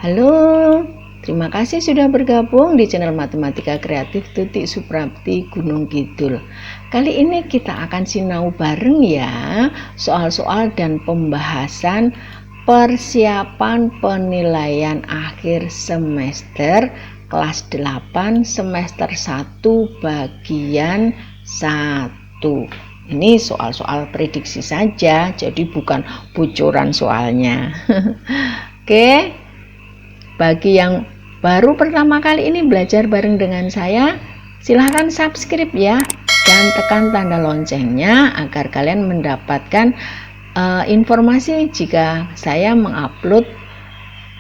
Halo, terima kasih sudah bergabung di channel Matematika Kreatif Tutik Suprapti Gunung Kidul. Kali ini kita akan sinau bareng ya soal-soal dan pembahasan persiapan penilaian akhir semester kelas 8 semester 1 bagian 1. Ini soal-soal prediksi saja, jadi bukan bocoran soalnya. Oke. Bagi yang baru pertama kali ini belajar bareng dengan saya, silahkan subscribe ya dan tekan tanda loncengnya agar kalian mendapatkan informasi jika saya mengupload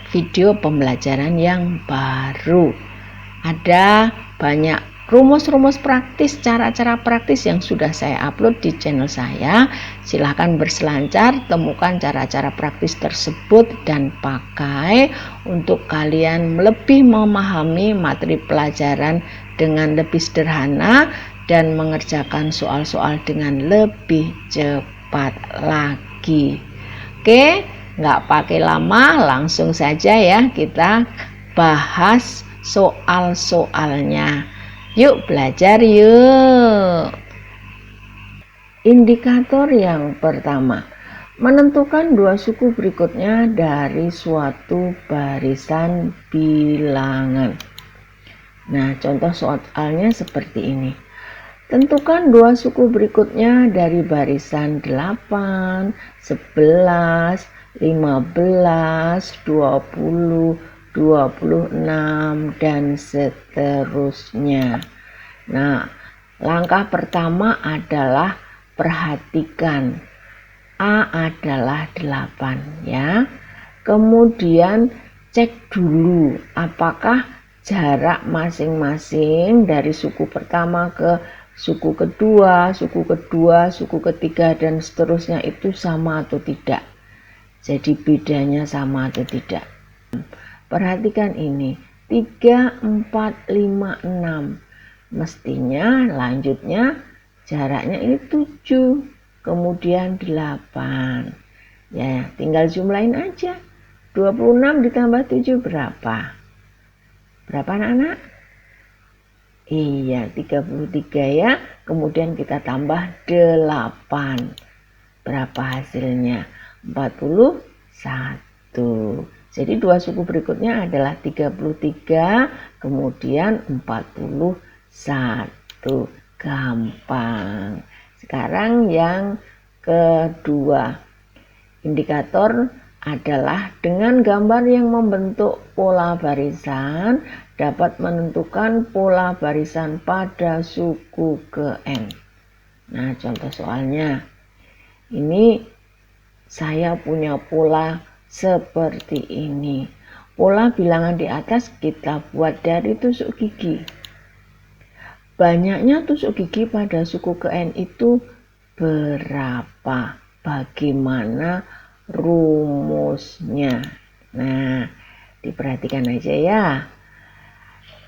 video pembelajaran yang baru. Ada banyak rumus-rumus praktis, cara-cara praktis yang sudah saya upload di channel saya. Silahkan berselancar, temukan cara-cara praktis tersebut dan pakai untuk kalian lebih memahami materi pelajaran dengan lebih sederhana dan mengerjakan soal-soal dengan lebih cepat lagi. Oke, nggak pakai lama, langsung saja ya kita bahas soal-soalnya. Yuk belajar yuk. Indikator yang pertama, menentukan dua suku berikutnya dari suatu barisan bilangan. Nah, contoh soalnya seperti ini. Tentukan dua suku berikutnya dari barisan 8, 11, 15, 20, 26 dan seterusnya. Nah, langkah pertama adalah perhatikan A adalah 8 ya. Kemudian cek dulu apakah jarak masing-masing dari suku pertama ke suku kedua, suku ketiga dan seterusnya itu sama atau tidak. Jadi bedanya sama atau tidak. Perhatikan ini, 3, 4, 5, 6. Mestinya lanjutnya jaraknya ini 7, kemudian 8. Ya, tinggal jumlahin aja. 26 ditambah 7 berapa? Berapa anak-anak? Iya, 33 ya. Kemudian kita tambah 8. Berapa hasilnya? 41. Jadi dua suku berikutnya adalah 33, kemudian 41. Gampang. Sekarang yang kedua. Indikator adalah dengan gambar yang membentuk pola barisan dapat menentukan pola barisan pada suku ke N. Nah, contoh soalnya. Ini saya punya pola seperti ini. Pola bilangan di atas kita buat dari tusuk gigi. Banyaknya tusuk gigi pada suku ke N itu berapa? Bagaimana rumusnya? Nah, diperhatikan aja ya.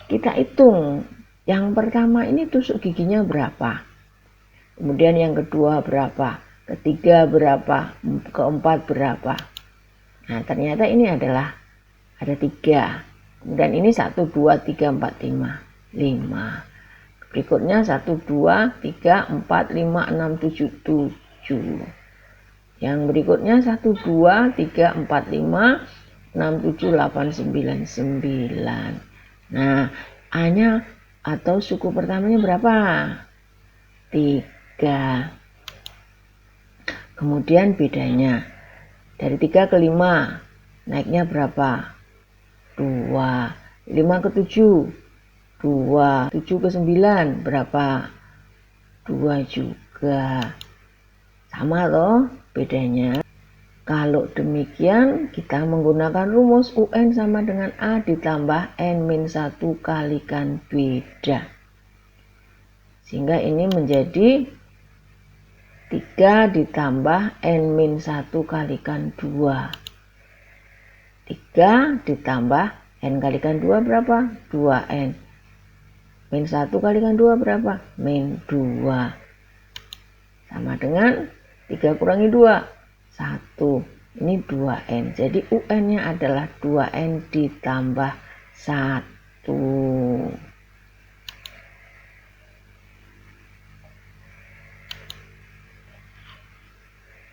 Kita hitung. Yang pertama ini tusuk giginya berapa? Kemudian yang kedua berapa? Ketiga berapa? Keempat berapa? Nah, ternyata ini adalah ada 3. Kemudian ini 1, 2, 3, 4, 5. 5. Berikutnya 1, 2, 3, 4, 5, 6, 7, 7. Yang berikutnya 1, 2, 3, 4, 5, 6, 7, 8, 9, 9. Nah, A-nya atau suku pertamanya berapa? 3. Kemudian bedanya dari 3 ke 5 naiknya berapa? 2. 5 ke 7 2. 7 ke 9 berapa? 2 juga. Sama loh bedanya. Kalau demikian kita menggunakan rumus UN sama dengan A ditambah N-1 kalikan beda. Sehingga ini menjadi 3 ditambah N-1 kalikan 2. 3 ditambah N kalikan 2 berapa? 2N. Min 1 kalikan 2 berapa? Min 2. Sama dengan 3 kurangi 2. 1. Ini 2N. Jadi UN-nya adalah 2N ditambah 1.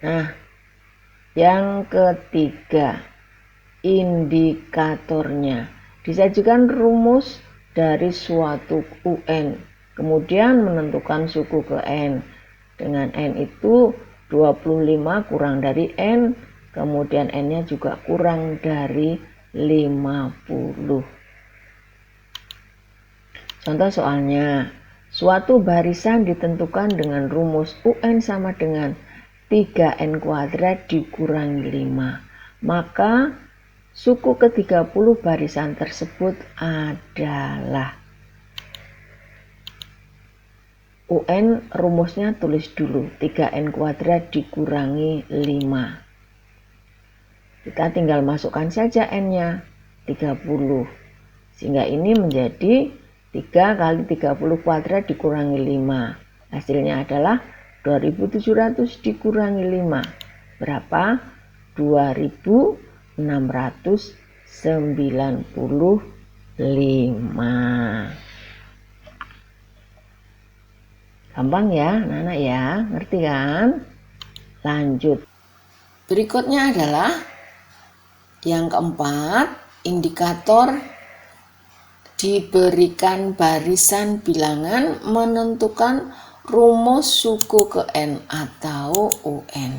Nah, yang ketiga, indikatornya. Disajikan rumus dari suatu UN, kemudian menentukan suku ke N. Dengan N itu 25 kurang dari N, kemudian N-nya juga kurang dari 50. Contoh soalnya, suatu barisan ditentukan dengan rumus UN sama dengan 3N kuadrat dikurangi 5. Maka suku ke-30 barisan tersebut adalah UN, rumusnya tulis dulu, 3N kuadrat dikurangi 5. Kita tinggal masukkan saja N-nya, 30. Sehingga ini menjadi 3 kali 30 kuadrat dikurangi 5. Hasilnya adalah 2700 dikurangi 5. Berapa? 2695. Gampang ya, anak-anak ya, ngerti kan? Lanjut. Berikutnya adalah yang keempat, indikator diberikan barisan bilangan menentukan rumus suku ke N atau UN.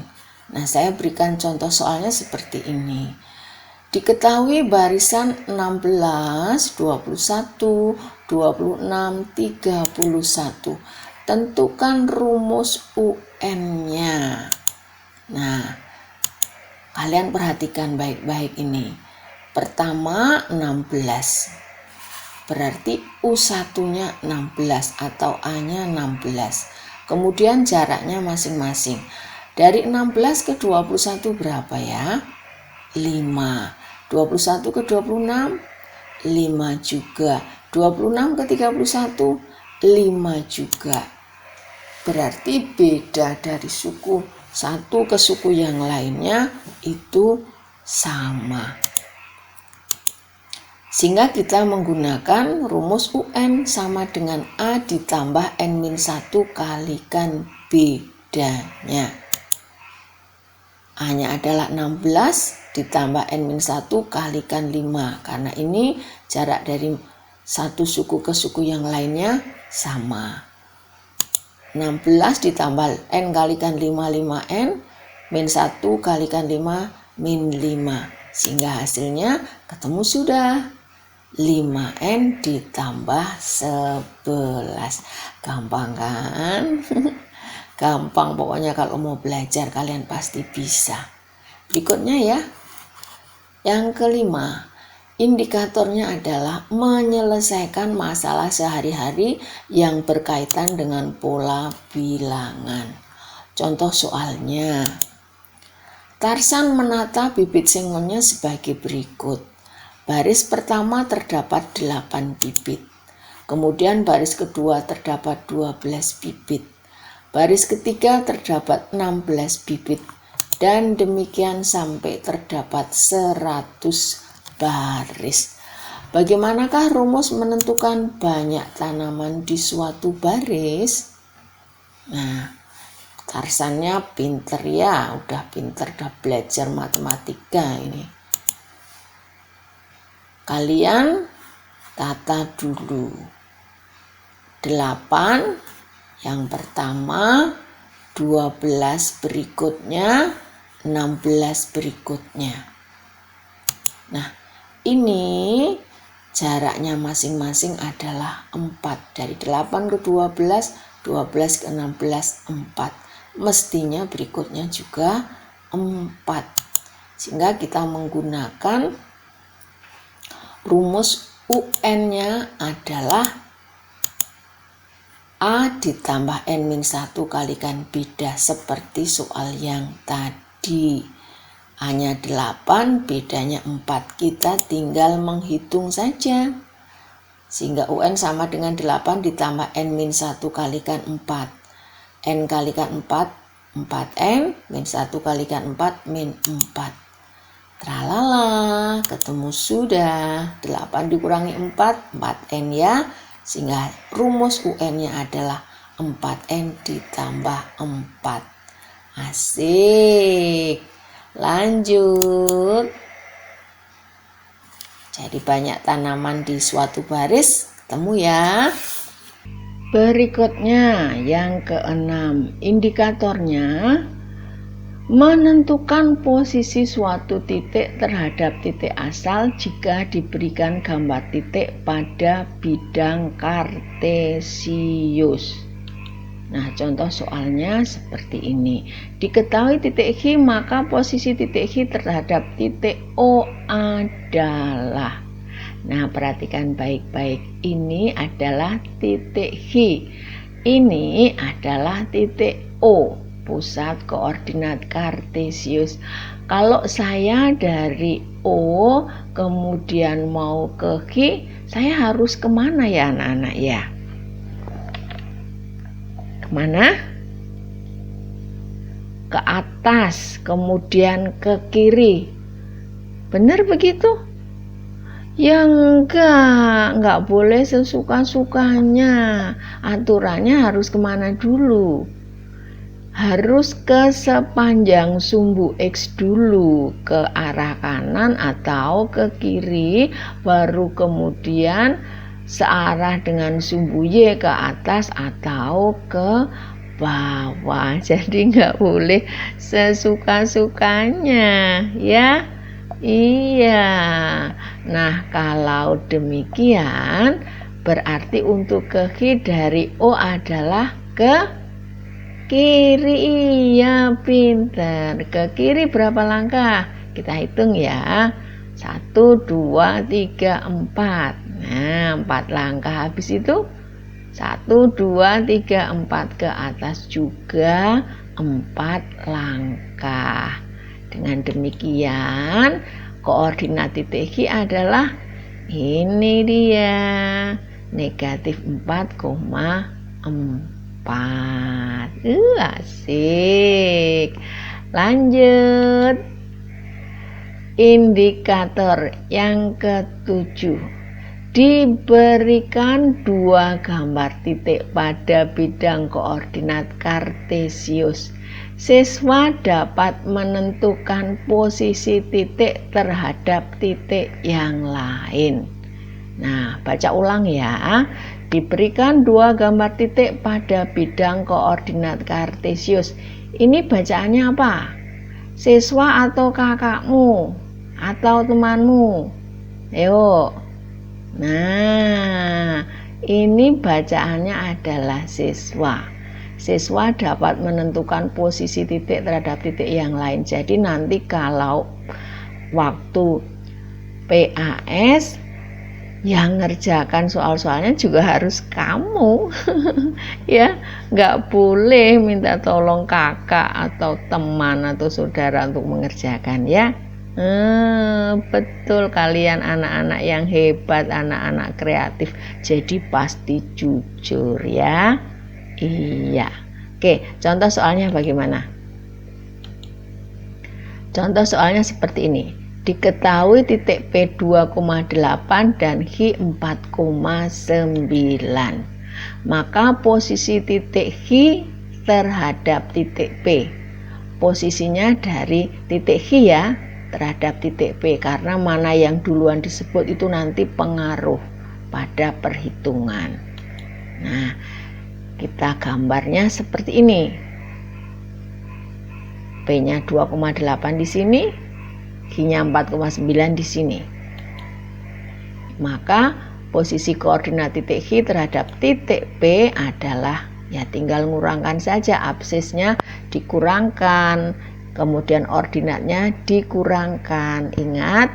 Nah, saya berikan contoh soalnya seperti ini. Diketahui barisan 16, 21, 26, 31. Tentukan rumus UN-nya. Nah, kalian perhatikan baik-baik ini. Pertama 16. Berarti U1-nya 16 atau A-nya 16. Kemudian jaraknya masing-masing. Dari 16 ke 21 berapa ya? 5. 21 ke 26, 5 juga. 26 ke 31, 5 juga. Berarti beda dari suku satu ke suku yang lainnya itu sama. Sehingga kita menggunakan rumus UN sama dengan A ditambah N-1 kalikan bedanya. A-nya adalah 16 ditambah N-1 kalikan 5. Karena ini jarak dari satu suku ke suku yang lainnya sama. 16 ditambah N kalikan 5, 5N, min 1 kalikan 5, min 5. Sehingga hasilnya ketemu sudah. 5N ditambah 11. Gampang kan? Gampang pokoknya kalau mau belajar kalian pasti bisa. Berikutnya ya. Yang kelima, indikatornya adalah menyelesaikan masalah sehari-hari yang berkaitan dengan pola bilangan. Contoh soalnya, Tarsan menata bibit sengonnya sebagai berikut. Baris pertama terdapat 8 bibit. Kemudian baris kedua terdapat 12 bibit. Baris ketiga terdapat 16 bibit. Dan demikian sampai terdapat 100 baris. Bagaimanakah rumus menentukan banyak tanaman di suatu baris? Nah, Tarsannya pinter ya, udah pinter, udah belajar matematika ini. Kalian tata dulu. 8 yang pertama, 12 berikutnya, 16 berikutnya. Nah, ini jaraknya masing-masing adalah 4. Dari 8 ke 12, 12 ke 16, 4. Mestinya berikutnya juga 4. Sehingga kita menggunakan rumus UN-nya adalah A ditambah N-1 kalikan beda seperti soal yang tadi. A-nya 8, bedanya 4. Kita tinggal menghitung saja. Sehingga UN sama dengan 8 ditambah N-1 kalikan 4. N kalikan 4 4N min 1 kalikan 4 min 4. Tralala, ketemu sudah. 8 dikurangi 4, 4N ya. Sehingga rumus UN-nya adalah 4N ditambah 4. Asik. Lanjut. Jadi banyak tanaman di suatu baris. Ketemu ya. Berikutnya yang keenam, indikatornya menentukan posisi suatu titik terhadap titik asal jika diberikan gambar titik pada bidang kartesius. Nah, contoh soalnya seperti ini. Diketahui titik H, maka posisi titik H terhadap titik O adalah. Nah, perhatikan baik-baik. Ini adalah titik H. Ini adalah titik O, pusat koordinat kartesius. Kalau saya dari O kemudian mau ke H, saya harus kemana ya anak-anak ya? Kemana? Ke atas, kemudian ke kiri. Benar begitu? Ya enggak boleh sesuka-sukanya. Aturannya harus kemana dulu? Harus ke sepanjang sumbu X dulu, ke arah kanan atau ke kiri, baru kemudian searah dengan sumbu Y ke atas atau ke bawah. Jadi enggak boleh sesuka-sukanya ya. Iya. Nah, kalau demikian berarti untuk ke H dari O adalah ke kiri. Iya, pinter. Ke kiri berapa langkah? Kita hitung ya. 1, 2, 3, 4. Nah, 4 langkah. Habis itu 1, 2, 3, 4 ke atas juga 4 langkah. Dengan demikian, koordinat titik H adalah ini dia, negatif 4,4. Asik. Lanjut. Indikator yang ketujuh. Diberikan 2 gambar titik pada bidang koordinat kartesius. Siswa dapat menentukan posisi titik terhadap titik yang lain. Nah, baca ulang ya. Diberikan 2 gambar titik pada bidang koordinat kartesius. Ini bacaannya apa? Siswa atau kakakmu? Atau temanmu? Ayo. Nah, ini bacaannya adalah siswa. Siswa dapat menentukan posisi titik terhadap titik yang lain. Jadi nanti kalau waktu PAS yang ngerjakan soal-soalnya juga harus kamu. Ya, nggak boleh minta tolong kakak atau teman atau saudara untuk mengerjakan ya. Betul, kalian anak-anak yang hebat, anak-anak kreatif, jadi pasti jujur ya. Iya. Oke, contoh soalnya bagaimana? Contoh soalnya seperti ini. Diketahui titik P 2,8 dan H 4,9. Maka posisi titik H terhadap titik P. Posisinya dari titik H ya terhadap titik P, karena mana yang duluan disebut itu nanti pengaruh pada perhitungan. Nah, kita gambarnya seperti ini. P-nya 2,8 di sini, H-nya 4,9 di sini. Maka posisi koordinat titik H terhadap titik P adalah, ya tinggal ngurangkan saja, absisnya dikurangkan, kemudian ordinatnya dikurangkan. Ingat,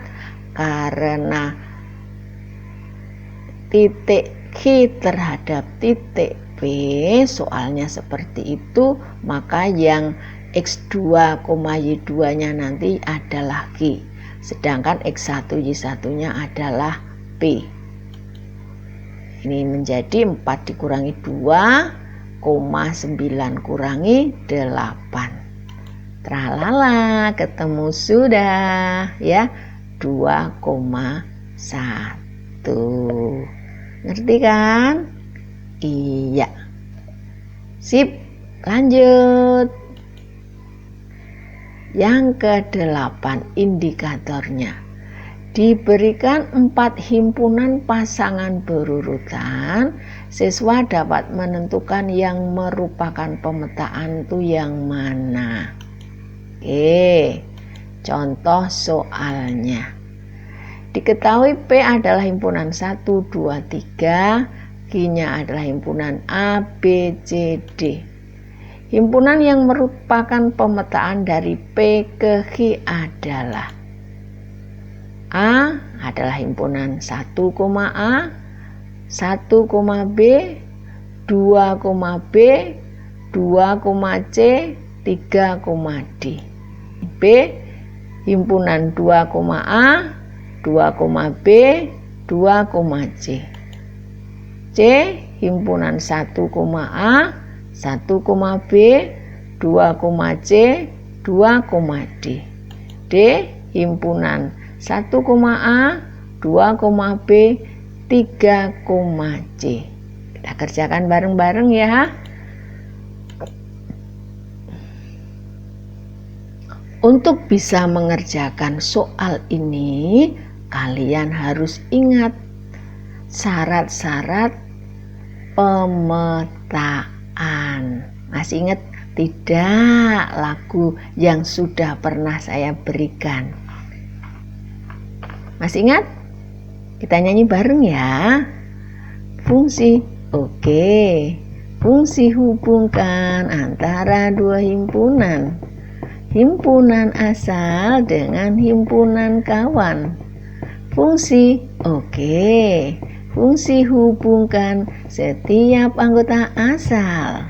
karena titik H terhadap titik P soalnya seperti itu, maka yang X2, Y2 nya nanti adalah G, sedangkan X1, Y1 nya adalah P. Ini menjadi 4 dikurangi 2, 2,9 kurangi 8. Tralala, ketemu sudah ya, 2,1. Ngerti kan? Iya. Sip, lanjut. Yang ke-8 indikatornya. Diberikan 4 himpunan pasangan berurutan, siswa dapat menentukan yang merupakan pemetaan itu yang mana. Oke, contoh soalnya. Diketahui P adalah himpunan 1, 2, 3, Q-nya adalah himpunan A, B, C, D. Himpunan yang merupakan pemetaan dari P ke Q adalah A adalah himpunan 1, A, 1, B, 2, B, 2, C, 3, D. B himpunan 2, A, 2, B, 2, C. C himpunan 1, A, 1, B, 2, C, 2, D. D himpunan 1, A, 2, B, 3, C. Kita kerjakan bareng-bareng ya. Untuk bisa mengerjakan soal ini, kalian harus ingat syarat-syarat pemetaan. Masih ingat tidak lagu yang sudah pernah saya berikan? Masih ingat? Kita nyanyi bareng ya. Fungsi, oke. Fungsi hubungkan antara dua himpunan. Himpunan asal dengan himpunan kawan. Fungsi, oke. Fungsi hubungkan setiap anggota asal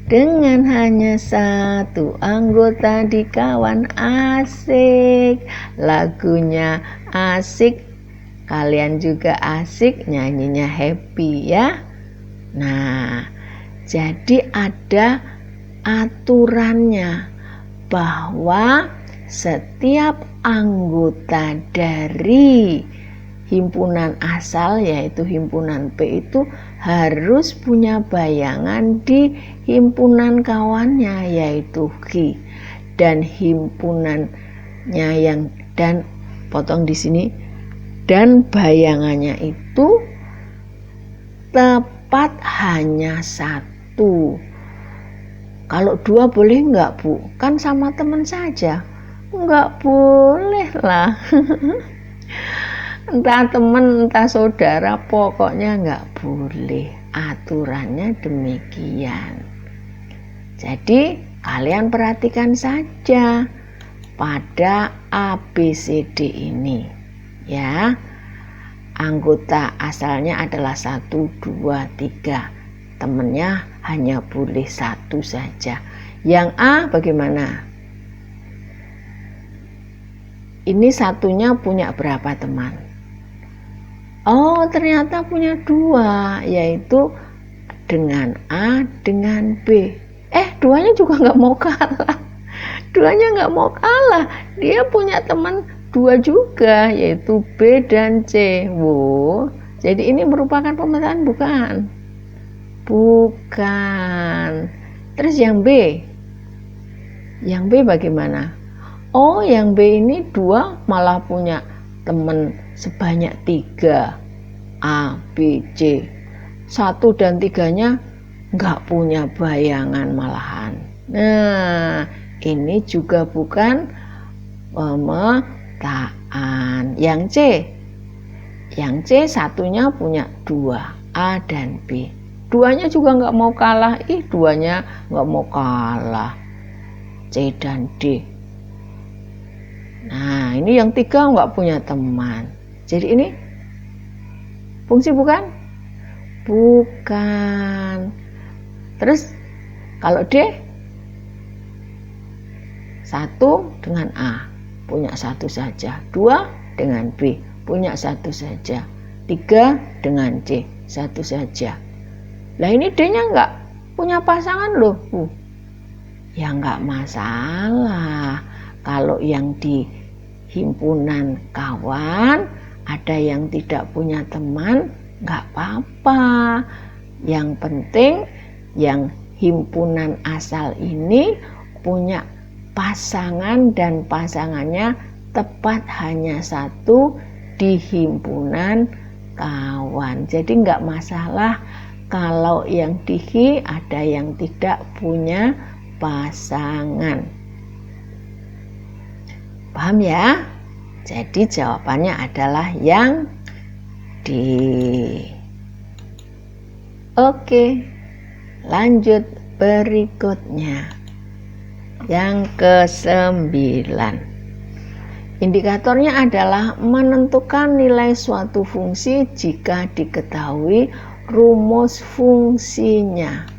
dengan hanya satu anggota di kawan. Asik, lagunya asik, kalian juga asik, nyanyinya happy ya. Nah, jadi ada aturannya bahwa setiap anggota dari himpunan asal yaitu himpunan P itu harus punya bayangan di himpunan kawannya yaitu Q, dan himpunannya yang dan potong di sini, dan bayangannya itu tepat hanya satu. Kalau dua boleh enggak, Bu? Kan sama teman saja. Enggak boleh lah. Entah teman, entah saudara, pokoknya enggak boleh. Aturannya demikian. Jadi kalian perhatikan saja pada ABCD ini ya. Anggota asalnya adalah 1, 2, 3. Temennya hanya boleh satu saja. Yang A bagaimana? Ini satunya punya berapa teman? Oh, ternyata punya 2, yaitu dengan A dengan B. Duanya juga nggak mau kalah. Duanya nggak mau kalah. Dia punya teman 2 juga, yaitu B dan C. Wow, jadi ini merupakan pemetaan bukan? Bukan. Terus yang B? Yang B bagaimana? Oh, yang B ini 2 malah punya teman sebanyak 3. A, B, C. 1 dan 3-nya nggak punya bayangan malahan. Nah, ini juga bukan pemetaan. Yang C? Yang C satunya punya 2, A dan B. Duanya juga nggak mau kalah. Duanya nggak mau kalah. C dan D. Nah, ini yang 3 nggak punya teman. Jadi ini fungsi bukan? Bukan. Terus kalau D? 1 dengan A, punya 1 saja. 2 dengan B, punya 1 saja. 3 dengan C, 1 saja. Lah ini D-nya punya pasangan loh Bu. Ya nggak masalah. Kalau yang di himpunan kawan ada yang tidak punya teman, nggak apa-apa. Yang penting yang himpunan asal ini punya pasangan dan pasangannya tepat hanya satu di himpunan kawan. Jadi nggak masalah kalau yang di HI ada yang tidak punya pasangan. Paham ya? Jadi jawabannya adalah yang D. Oke, lanjut berikutnya. Yang ke-9. Indikatornya adalah menentukan nilai suatu fungsi jika diketahui rumus fungsinya.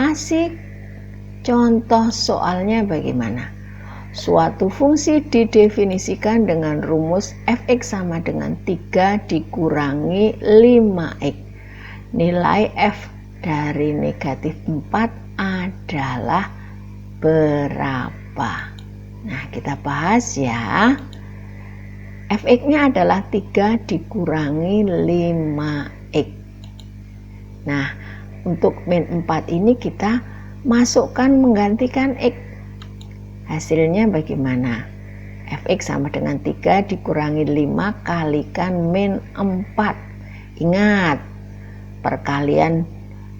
Asik. Contoh soalnya bagaimana? Suatu fungsi didefinisikan dengan rumus fx sama dengan 3 dikurangi 5x. Nilai f dari negatif 4 adalah berapa? Nah, kita bahas ya. Fx-nya adalah 3 dikurangi 5x. Nah, untuk min 4 ini kita masukkan menggantikan x. Hasilnya bagaimana? Fx sama dengan 3 dikurangi 5 kalikan min 4. Ingat, perkalian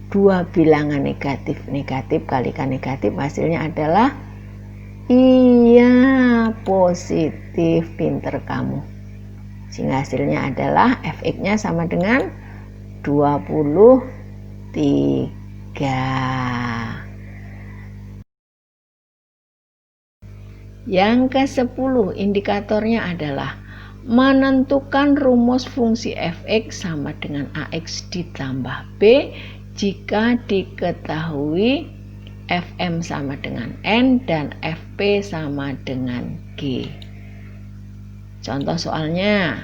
dua bilangan negatif. Negatif kalikan negatif hasilnya adalah iya positif. Pinter kamu. Sehingga hasilnya adalah Fx-nya sama dengan 23. Yang ke-10 indikatornya adalah menentukan rumus fungsi fx sama dengan ax ditambah b jika diketahui fm sama dengan n dan fp sama dengan g. Contoh soalnya,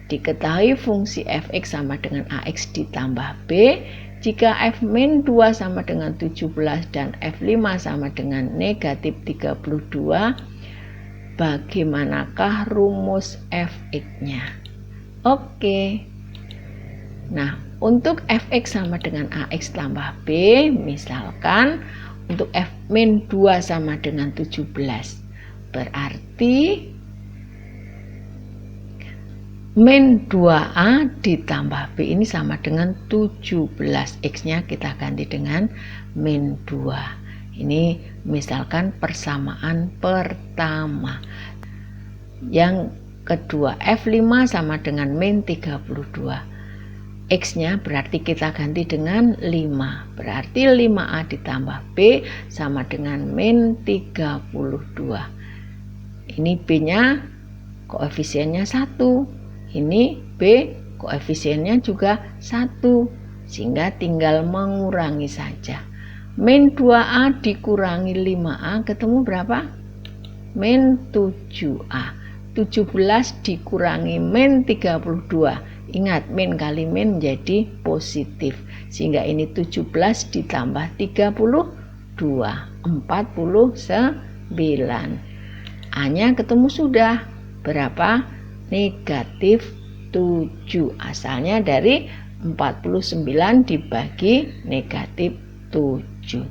diketahui fungsi fx sama dengan ax ditambah b jika f-2 sama dengan 17 dan f5 sama dengan negatif 32. Bagaimanakah rumus fx-nya? Oke. Nah, untuk fx sama dengan ax tambah b, misalkan untuk f-2 sama dengan 17. Berarti min 2a ditambah b ini sama dengan 17. X-nya kita ganti dengan min 2. Ini misalkan persamaan pertama. Yang kedua, F5 sama dengan min 32. X-nya berarti kita ganti dengan 5. Berarti 5A ditambah B sama dengan min 32. Ini B-nya koefisiennya 1. Ini B koefisiennya juga 1. Sehingga tinggal mengurangi saja. Min 2A dikurangi 5A ketemu berapa? Min 7A. 17 dikurangi min 32. Ingat, min kali min menjadi positif. Sehingga ini 17 ditambah 32. 49. A-nya ketemu sudah. Berapa? Negatif 7. Asalnya dari 49 dibagi negatif 7.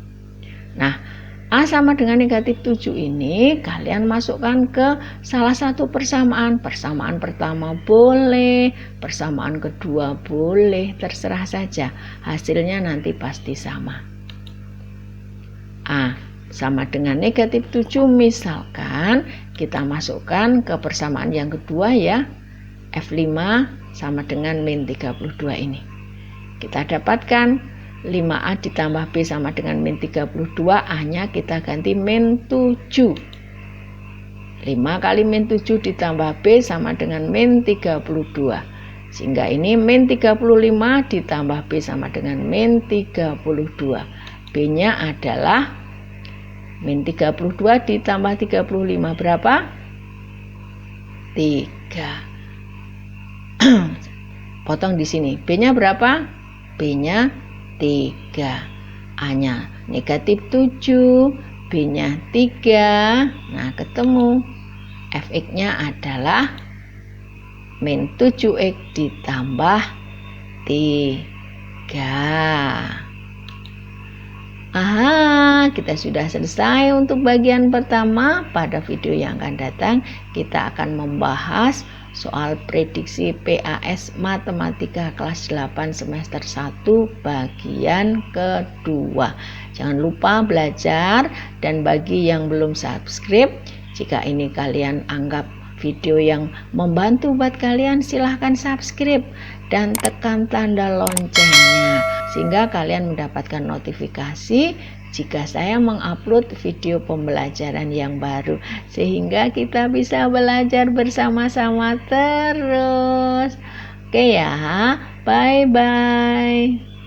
Nah, A sama dengan negatif 7 ini kalian masukkan ke salah satu persamaan. Persamaan pertama boleh, persamaan kedua boleh, terserah saja. Hasilnya nanti pasti sama. A sama dengan negatif 7, misalkan kita masukkan ke persamaan yang kedua ya. F5 sama dengan min 32 ini. Kita dapatkan 5A ditambah B sama dengan min 32, A-nya kita ganti min 7. 5 kali min 7 ditambah B sama dengan min 32. Sehingga ini min 35 ditambah B sama dengan min 32. B-nya adalah min 32 ditambah 35 berapa? 3. Potong di sini. B-nya berapa? B-nya 3. A-nya negatif 7, B-nya 3. Nah, ketemu. Fx-nya adalah min 7x ditambah 3. Aha, kita sudah selesai untuk bagian pertama. Pada video yang akan datang, kita akan membahas soal prediksi PAS Matematika kelas 8 semester 1 bagian kedua. Jangan lupa belajar, dan bagi yang belum subscribe, jika ini kalian anggap video yang membantu buat kalian, silahkan subscribe dan tekan tanda loncengnya sehingga kalian mendapatkan notifikasi jika saya mengupload video pembelajaran yang baru, sehingga kita bisa belajar bersama-sama terus. Oke ya, bye-bye.